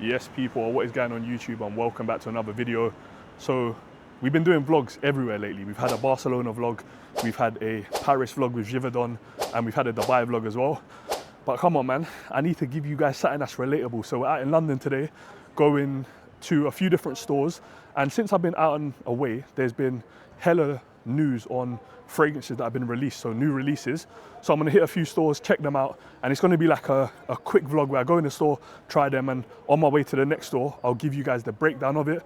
Yes people, what is going on YouTube, and welcome back to another video. So we've been doing vlogs everywhere lately. We've had a Barcelona vlog, we've had a Paris vlog with Givaudan, and we've had a Dubai vlog as well. But come on man, I need to give you guys something that's relatable. So we're out in London today, going to a few different stores, and since I've been out and away, there's been hella news on fragrances that have been released, so new releases. So I'm gonna hit a few stores, check them out, and it's gonna be like a quick vlog where I go in the store, try them, and on my way to the next store, I'll give you guys the breakdown of it.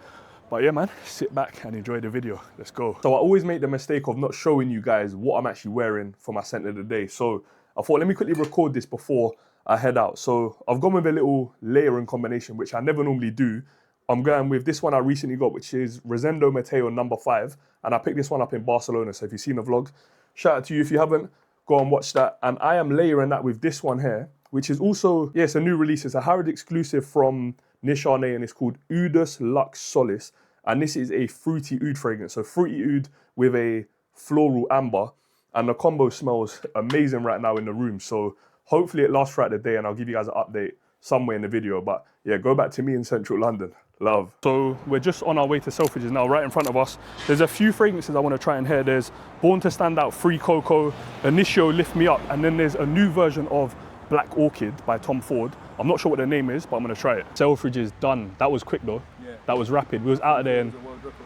But yeah man, sit back and enjoy the video. Let's go. So I always make the mistake of not showing you guys what I'm actually wearing for my scent of the day. So I thought, let me quickly record this before I head out. So I've gone with a little layering combination, which I never normally do. I'm going with this one I recently got, which is Rosendo Mateo number 5. And I picked this one up in Barcelona. So if you've seen the vlog, shout out to you. If you haven't, go and watch that. And I am layering that with this one here, which is also, yeah, it's a new release. It's a Harrods exclusive from Nishane, and it's called Oudus Luxe Solace. And this is a fruity oud fragrance. So fruity oud with a floral amber. And the combo smells amazing right now in the room. So hopefully it lasts throughout the day, and I'll give you guys an update somewhere in the video. But yeah, go back to me in central London. Love. So we're just on our way to Selfridges now. Right in front of us, there's a few fragrances I want to try in here. There's Born to Stand Out Free Cocoa, Initio Lift Me Up, and then there's a new version of Black Orchid by Tom Ford. I'm not sure what the name is, but I'm going to try it. Selfridges done. That was quick though. Yeah. That was rapid. We was out of there in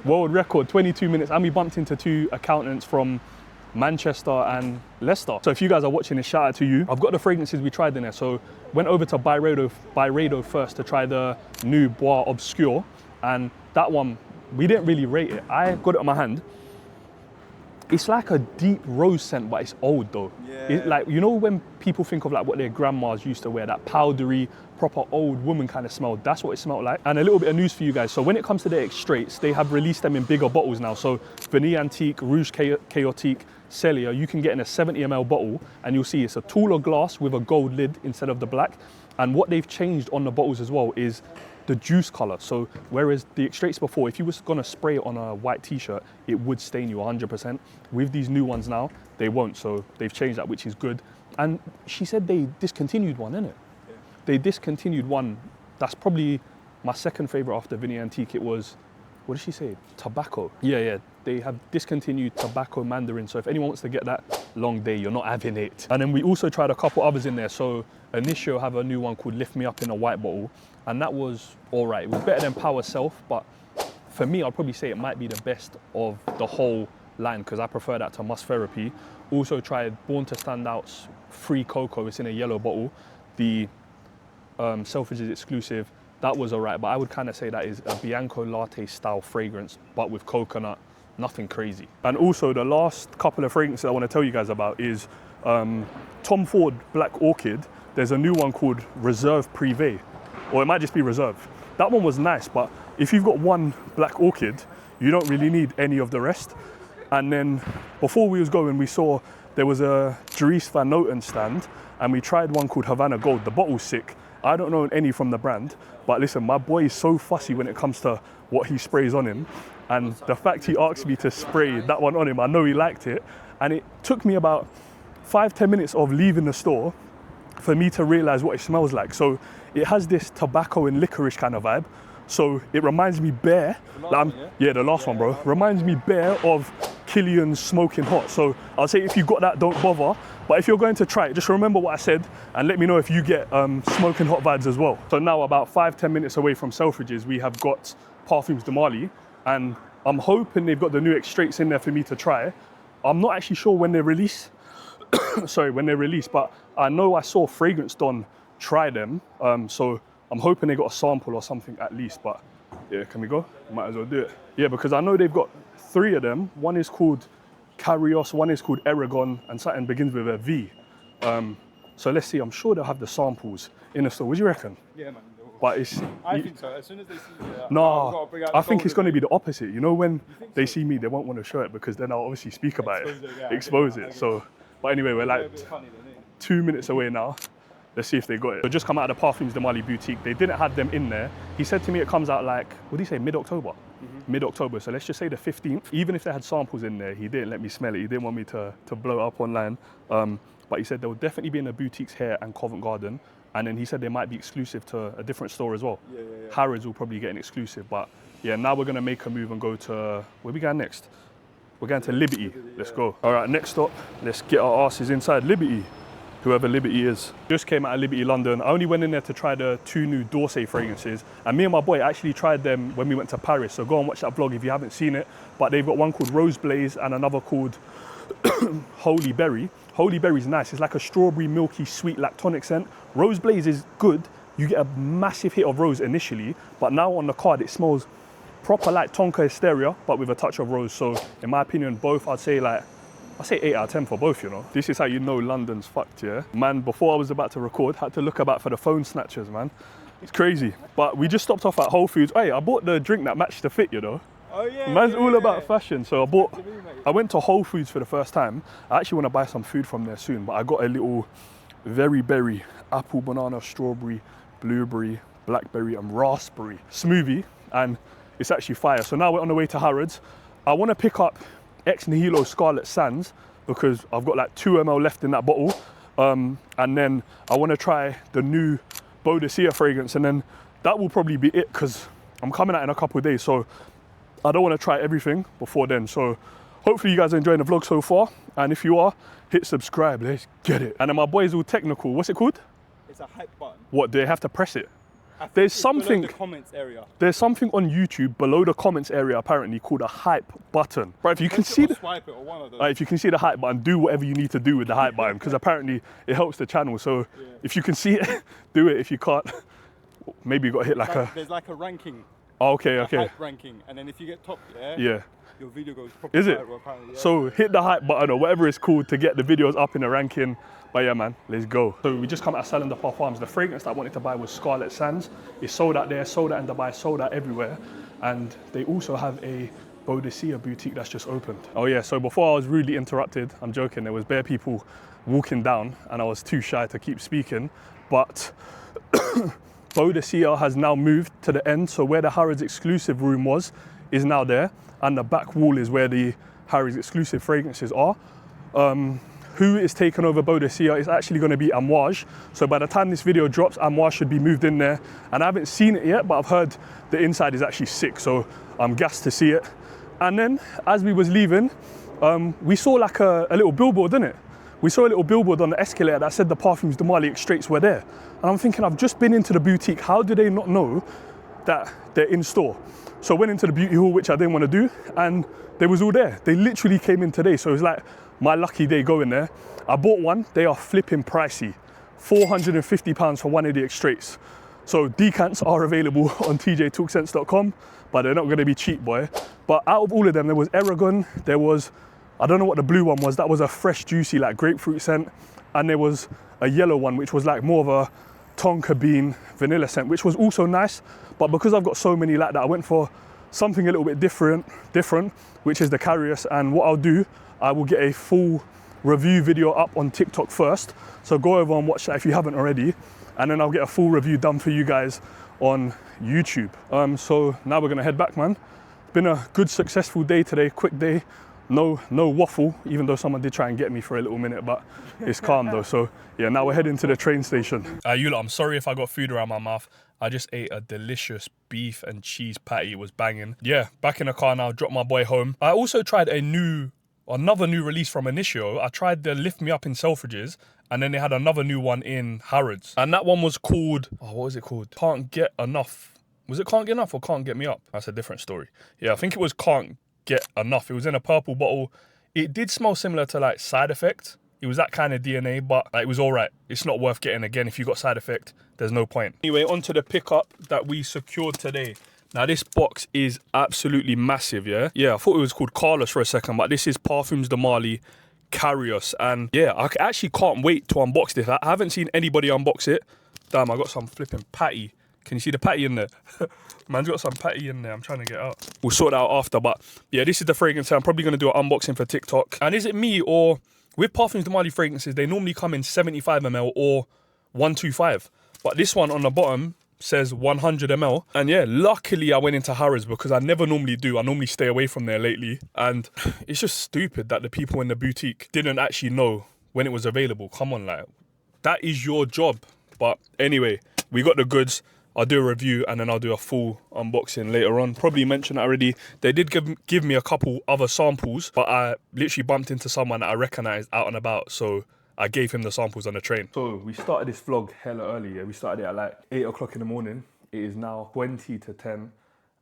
world record 22 minutes, and we bumped into 2 accountants from Manchester and Leicester. So if you guys are watching this, shout out to you. I've got the fragrances we tried in there. So went over to Byredo first to try the new Bois Obscure, and that one, we didn't really rate it. I got it on my hand. It's like a deep rose scent, but it's old though. Yeah. It's like, you know when people think of like what their grandmas used to wear, that powdery, proper old woman kind of smell, that's what it smelled like. And a little bit of news for you guys. So when it comes to their extraits, they have released them in bigger bottles now. So Vanille Antique, Rouge Chaotique, Celia, you can get in a 70 ml bottle, and you'll see it's a taller glass with a gold lid instead of the black. And what they've changed on the bottles as well is the juice color. So whereas the extraits before, if you was gonna spray it on a white t-shirt, it would stain you 100%. With these new ones now, they won't. So they've changed that, which is good. And she said they discontinued one, innit? Yeah. They discontinued one. That's probably my second favorite after Vanille Antique. It was, what did she say? Tobacco. Yeah. They have discontinued Tobacco Mandarin. So if anyone wants to get that long day, you're not having it. And then we also tried a couple others in there. So Initio have a new one called Lift Me Up in a white bottle. And that was all right. It was better than Power Self, but for me, I'd probably say it might be the best of the whole line, because I prefer that to Musk Therapy. Also tried Born to Stand Out's Free Cocoa. It's in a yellow bottle. The Selfridges exclusive, that was all right, but I would kind of say that is a Bianco Latte style fragrance, but with coconut, nothing crazy. And also the last couple of fragrances I want to tell you guys about is Tom Ford Black Orchid. There's a new one called Reserve Privé, or it might just be Reserve. That one was nice, but if you've got one Black Orchid, you don't really need any of the rest. And then before we was going, we saw there was a Dries Van Noten stand, and we tried one called Havana Gold. The bottle's sick. I don't know any from the brand, but listen, my boy is so fussy when it comes to what he sprays on him. And the fact he asked me to spray that one on him, I know he liked it. And it took me about 5-10 minutes of leaving the store for me to realize what it smells like. So it has this tobacco and licorice kind of vibe. So it reminds me bare, the last one, bro. Reminds me bare of Killian's Smoking Hot. So I'll say if you got that, don't bother. But if you're going to try it, just remember what I said and let me know if you get Smoking Hot vibes as well. So now about 5-10 minutes away from Selfridges, we have got Parfums de Marly, and I'm hoping they've got the new extraits in there for me to try. I'm not actually sure when they release. But I know I saw Fragrance Don try them, so I'm hoping they got a sample or something at least. But yeah, can we go? Might as well do it. Yeah, because I know they've got 3 of them. One is called Carrios, one is called Aragon, and something begins with a V. So let's see, I'm sure they'll have the samples in the store. What do you reckon? Yeah, man. But it's... I think so. As soon as they see it, no, I think it's going to be the opposite. You know, when they see me, they won't want to show it, because then I'll obviously speak about it, expose it. So, but anyway, we're like 2 minutes away now. Let's see if they got it. So just come out of the Parfums de Marly boutique. They didn't have them in there. He said to me it comes out like, what did he say, mid-October? Mid-October, so let's just say the 15th. Even if they had samples in there, he didn't let me smell it. He didn't want me to blow it up online. But he said they will definitely be in the boutiques here and Covent Garden. and then he said they might be exclusive to a different store as well. Yeah. Harrods will probably get an exclusive, but yeah, now we're gonna make a move and go to, where we going next? We're going to Liberty. Let's go. All right, next stop, let's get our asses inside Liberty. Whoever Liberty is. Just came out of Liberty London. I only went in there to try the 2 new D'Orsay fragrances, and me and my boy actually tried them when we went to Paris, so go and watch that vlog if you haven't seen it. But they've got one called Rose Blaze and another called Holy Berry. Holy Berry's nice. It's like a strawberry, milky, sweet, lactonic scent. Rose Blaze is good. You get a massive hit of rose initially, but now on the card it smells proper like Tonka Hysteria, but with a touch of rose. So in my opinion, both, I'd say 8 out of 10 for both, you know. This is how you know London's fucked, yeah? Man, before I was about to record, had to look about for the phone snatchers, man. It's crazy. But we just stopped off at Whole Foods. Hey, I bought the drink that matched the fit, you know. Oh yeah. Man's all about fashion. So I went to Whole Foods for the first time. I actually want to buy some food from there soon, but I got a little very berry, apple, banana, strawberry, blueberry, blackberry and raspberry smoothie, and it's actually fire. So now we're on the way to Harrods. I want to pick up Ex Nihilo Scarlet Sands because I've got like 2 ml left in that bottle, and then I want to try the new Balenciaga fragrance, and then that will probably be it because I'm coming out in a couple of days, so I don't want to try everything before then. So hopefully you guys are enjoying the vlog so far, and if you are, hit subscribe. Let's get it. And then my boy's all technical. What's it called? It's a hype button. What, do they have to press it? There's something below the comments area. There's something on YouTube below the comments area apparently called a hype button. Right, if you can see swipe it or one of those. If you can see the hype button, do whatever you need to do with the hype button because apparently it helps the channel. So if you can see it, do it. If you can't, maybe you got to hit there's like a ranking. Oh, okay. Hype ranking, and then if you get top, your video goes proper. Is it? Viral, apparently, yeah. So hit the hype button or whatever it's called to get the videos up in the ranking. But yeah, man, let's go. So we just come out of Salon de Parfums. The fragrance that I wanted to buy was Scarlet Sands. It's sold out there, sold out in Dubai, sold out everywhere. And they also have a Balenciaga boutique that's just opened. Oh yeah, so before I was rudely interrupted, I'm joking, there was bare people walking down and I was too shy to keep speaking. But Balenciaga has now moved to the end. So where the Harrods exclusive room was, is now there. And the back wall is where the Harrods exclusive fragrances are. Who is taking over Balenciaga is actually going to be Amouage. So by the time this video drops, Amouage should be moved in there. And I haven't seen it yet, but I've heard the inside is actually sick. So I'm gassed to see it. And then as we was leaving, we saw like a little billboard, didn't it? We saw a little billboard on the escalator that said the Parfums de Marly extraits were there. And I'm thinking, I've just been into the boutique. How do they not know that they're in store? So I went into the beauty hall, which I didn't want to do, and they was all there. They literally came in today. So it was like my lucky day going there. I bought one. They are flipping pricey. £450 for one of the extraits. So decants are available on tjtalkssense.com, but they're not going to be cheap, boy. But out of all of them, there was Aragon, there was, I don't know what the blue one was, that was a fresh, juicy, like grapefruit scent. And there was a yellow one, which was like more of a tonka bean vanilla scent, which was also nice. But because I've got so many like that, I went for something a little bit different, which is the Carius. And what I'll do, I will get a full review video up on TikTok first. So go over and watch that if you haven't already. And then I'll get a full review done for you guys on YouTube. So now we're gonna head back, man. Been a good, successful day today, quick day. No waffle, even though someone did try and get me for a little minute, but it's calm though. So yeah, now we're heading to the train station. You lot, I'm sorry if I got food around my mouth. I just ate a delicious beef and cheese patty. It was banging. Yeah, back in the car now, dropped my boy home. I also tried another new release from Initio. I tried the Lift Me Up in Selfridges, and then they had another new one in Harrods. And that one was called, what was it called? Can't Get Enough. Was it Can't Get Enough or Can't Get Me Up? That's a different story. Yeah, I think it was Can't Get Enough. It was in a purple bottle. It did smell similar to like Side Effect. It was that kind of DNA, but like, it was all right. It's not worth getting again. If you got Side Effect, there's no point. Anyway, on to the pickup that we secured today. Now this box is absolutely massive, yeah? Yeah, I thought it was called Carlos for a second, but this is Parfums de Marly Carius. And yeah, I actually can't wait to unbox this. I haven't seen anybody unbox it. Damn, I got some flipping patty. Can you see the patty in there? Man's got some patty in there. I'm trying to get out. We'll sort that out after, but yeah, this is the fragrance. I'm probably going to do an unboxing for TikTok. And is it me or... With Parfums de Marly fragrances, they normally come in 75 ml or 125. But this one on the bottom says 100 ml. And yeah, luckily I went into Harrods because I never normally do. I normally stay away from there lately. And it's just stupid that the people in the boutique didn't actually know when it was available. Come on, like, that is your job. But anyway, we got the goods. I'll do a review and then I'll do a full unboxing later on. Probably mentioned it already. They did give me a couple other samples, but I literally bumped into someone that I recognized out and about. So I gave him the samples on the train. So we started this vlog hella early. Yeah? We started it at like 8 o'clock in the morning. It is now 20 to 10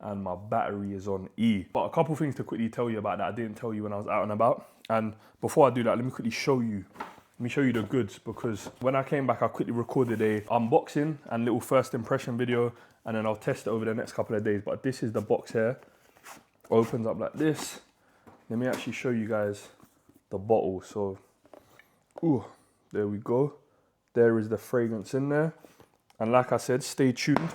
and my battery is on E. But a couple things to quickly tell you about that I didn't tell you when I was out and about. And before I do that, let me quickly show you. Let me show you the goods, because when I came back, I quickly recorded a unboxing and little first impression video, and then I'll test it over the next couple of days. But this is the box here. Opens up like this. Let me actually show you guys the bottle. So, ooh, there we go. There is the fragrance in there. And like I said, stay tuned.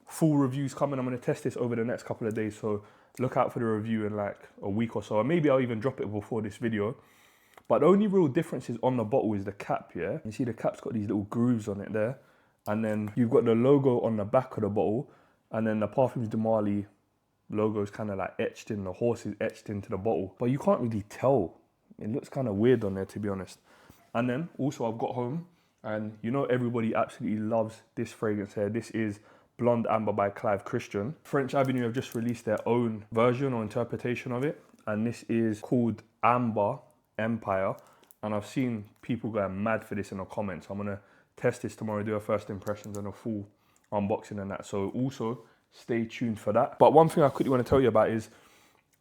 Full reviews coming. I'm going to test this over the next couple of days. So look out for the review in like a week or so. Or maybe I'll even drop it before this video. But the only real difference is on the bottle is the cap, yeah? You see the cap's got these little grooves on it there. And then you've got the logo on the back of the bottle. And then the Parfums de Marly logo is kind of like etched in. The horse is etched into the bottle. But you can't really tell. It looks kind of weird on there, to be honest. And then also I've got home. And you know everybody absolutely loves this fragrance here. This is Blonde Amber by Clive Christian. French Avenue have just released their own version or interpretation of it. And this is called Amber Empire, and I've seen people going mad for this in the comments. I'm gonna test this tomorrow, do a first impressions and a full unboxing and that. So also stay tuned for that. But one thing I quickly want to tell you about is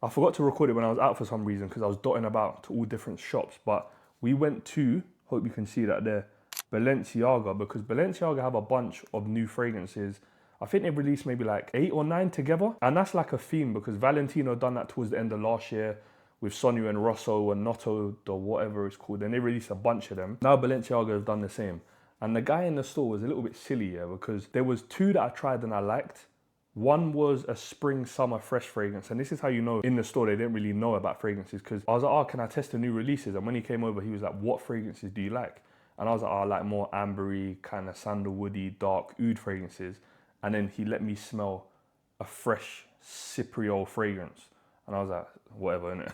I forgot to record it when I was out for some reason because I was dotting about to all different shops. But we went to, hope you can see that there, Balenciaga, because Balenciaga have a bunch of new fragrances. I think they've released maybe like 8 or 9 together, and that's like a theme because Valentino done that towards the end of last year with Sonia and Rosso and Notto, or whatever it's called. And they released a bunch of them. Now Balenciaga has done the same. And the guy in the store was a little bit silly, yeah, because there was 2 that I tried and I liked. One was a spring summer fresh fragrance. And this is how you know in the store they didn't really know about fragrances, because I was like, oh, can I test the new releases? And when he came over, he was like, what fragrances do you like? And I was like, oh, I like more ambery, kind of sandalwoody, dark oud fragrances. And then he let me smell a fresh Cypriol fragrance. And I was like, whatever, innit?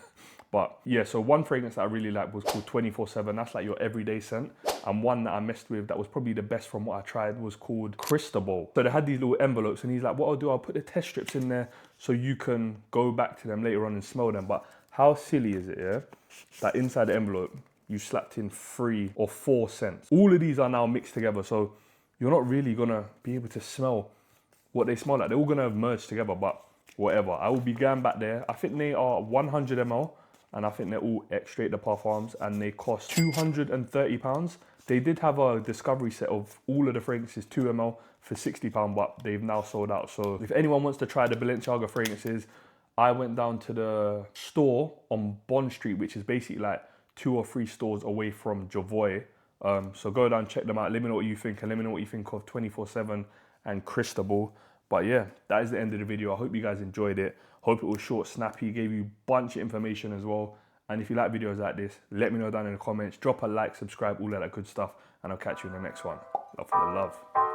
But yeah, so one fragrance that I really liked was called 24/7. That's like your everyday scent. And one that I messed with that was probably the best from what I tried was called Cristobal. So they had these little envelopes and he's like, what I'll do, I'll put the test strips in there so you can go back to them later on and smell them. But how silly is it, yeah? That inside the envelope, you slapped in 3 or 4 scents. All of these are now mixed together. So you're not really gonna be able to smell what they smell like. They're all gonna have merged together, but whatever. I will be going back there. I think they are 100 ml. And I think they're all Extrait de Parfums and they cost £230. They did have a discovery set of all of the fragrances 2 ml for £60, but they've now sold out. So if anyone wants to try the Balenciaga fragrances, I went down to the store on Bond Street, which is basically like 2 or 3 stores away from Javoy. So go down, check them out. Let me know what you think, and let me know what you think of 24/7 and Cristobal. But yeah, that is the end of the video. I hope you guys enjoyed it. Hope it was short, snappy, gave you a bunch of information as well. And if you like videos like this, let me know down in the comments. Drop a like, subscribe, all of that good stuff. And I'll catch you in the next one. Love for the love.